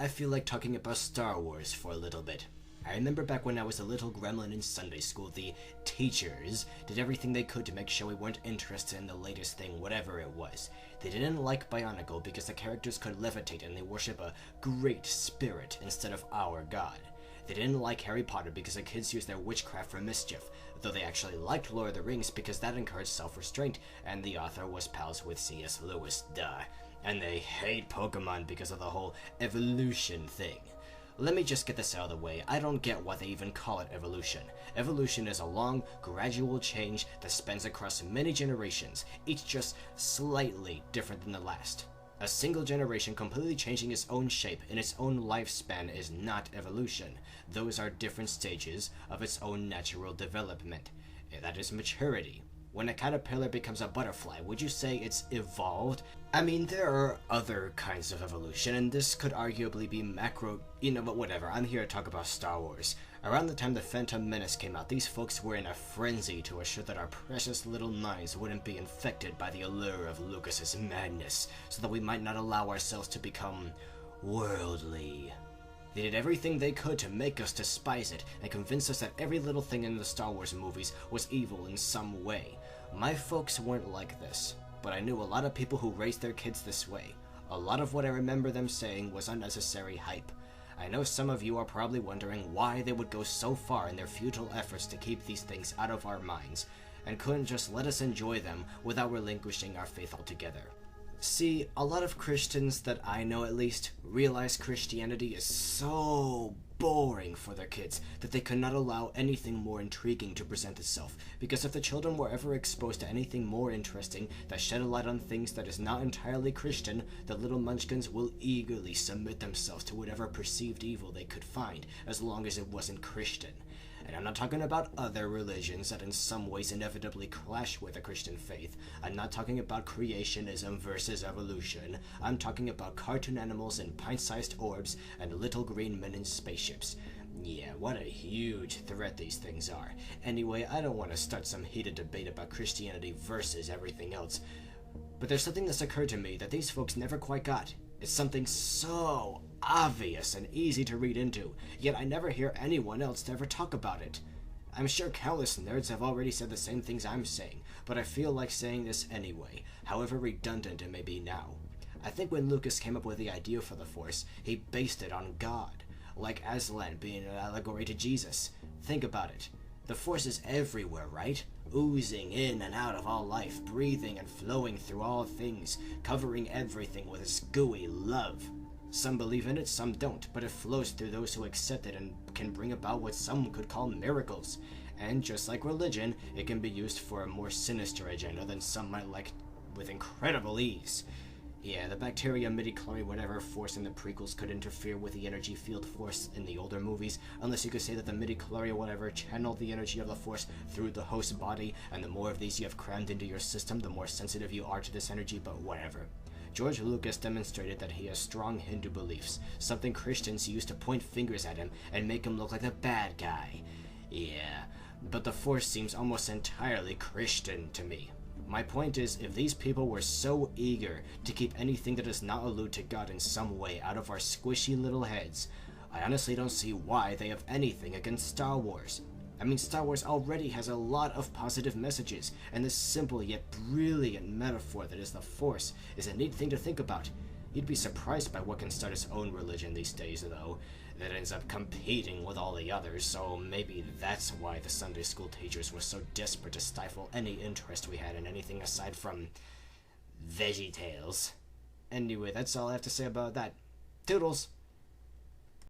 I feel like talking about Star Wars for a little bit. I remember back when I was a little gremlin in Sunday school, the teachers did everything they could to make sure we weren't interested in the latest thing, whatever it was. They didn't like Bionicle because the characters could levitate and they worship a great spirit instead of our god. They didn't like Harry Potter because the kids used their witchcraft for mischief, though they actually liked Lord of the Rings because that encouraged self-restraint, and the author was pals with C.S. Lewis, duh. And they hate Pokemon because of the whole evolution thing. Let me just get this out of the way. I don't get why they even call it evolution. Evolution is a long, gradual change that spans across many generations, each just slightly different than the last. A single generation completely changing its own shape in its own lifespan is not evolution. Those are different stages of its own natural development. That is maturity. When a caterpillar becomes a butterfly, would you say it's evolved? I mean, there are other kinds of evolution, and this could arguably be macro, but whatever, I'm here to talk about Star Wars. Around the time the Phantom Menace came out, these folks were in a frenzy to assure that our precious little minds wouldn't be infected by the allure of Lucas's madness, so that we might not allow ourselves to become worldly. They did everything they could to make us despise it and convince us that every little thing in the Star Wars movies was evil in some way. My folks weren't like this, but I knew a lot of people who raised their kids this way. A lot of what I remember them saying was unnecessary hype. I know some of you are probably wondering why they would go so far in their futile efforts to keep these things out of our minds, and couldn't just let us enjoy them without relinquishing our faith altogether. See, a lot of Christians that I know at least realize Christianity is so boring for their kids that they could not allow anything more intriguing to present itself, because if the children were ever exposed to anything more interesting that shed a light on things that is not entirely Christian, the little munchkins will eagerly submit themselves to whatever perceived evil they could find, as long as it wasn't Christian. And I'm not talking about other religions that in some ways inevitably clash with the Christian faith. I'm not talking about creationism versus evolution. I'm talking about cartoon animals in pint-sized orbs and little green men in spaceships. Yeah, what a huge threat these things are. Anyway, I don't want to start some heated debate about Christianity versus everything else. But there's something that's occurred to me that these folks never quite got. It's something so obvious and easy to read into, yet I never hear anyone else to ever talk about it. I'm sure countless nerds have already said the same things I'm saying, but I feel like saying this anyway, however redundant it may be now. I think when Lucas came up with the idea for the Force, he based it on God, like Aslan being an allegory to Jesus. Think about it. The Force is everywhere, right? Oozing in and out of all life, breathing and flowing through all things, covering everything with its gooey love. Some believe in it, some don't, but it flows through those who accept it and can bring about what some could call miracles. And just like religion, it can be used for a more sinister agenda than some might like with incredible ease. Yeah, the bacteria, midi-chlorian, whatever force in the prequels could interfere with the energy field force in the older movies, unless you could say that the midi-chlorian, whatever, channeled the energy of the force through the host body, and the more of these you have crammed into your system, the more sensitive you are to this energy, but whatever. George Lucas demonstrated that he has strong Hindu beliefs, something Christians use to point fingers at him and make him look like the bad guy. Yeah, but the Force seems almost entirely Christian to me. My point is, if these people were so eager to keep anything that does not allude to God in some way out of our squishy little heads, I honestly don't see why they have anything against Star Wars. I mean, Star Wars already has a lot of positive messages, and this simple yet brilliant metaphor that is the Force is a neat thing to think about. You'd be surprised by what can start its own religion these days, though, that ends up competing with all the others, so maybe that's why the Sunday school teachers were so desperate to stifle any interest we had in anything aside from VeggieTales. Anyway, that's all I have to say about that. Toodles!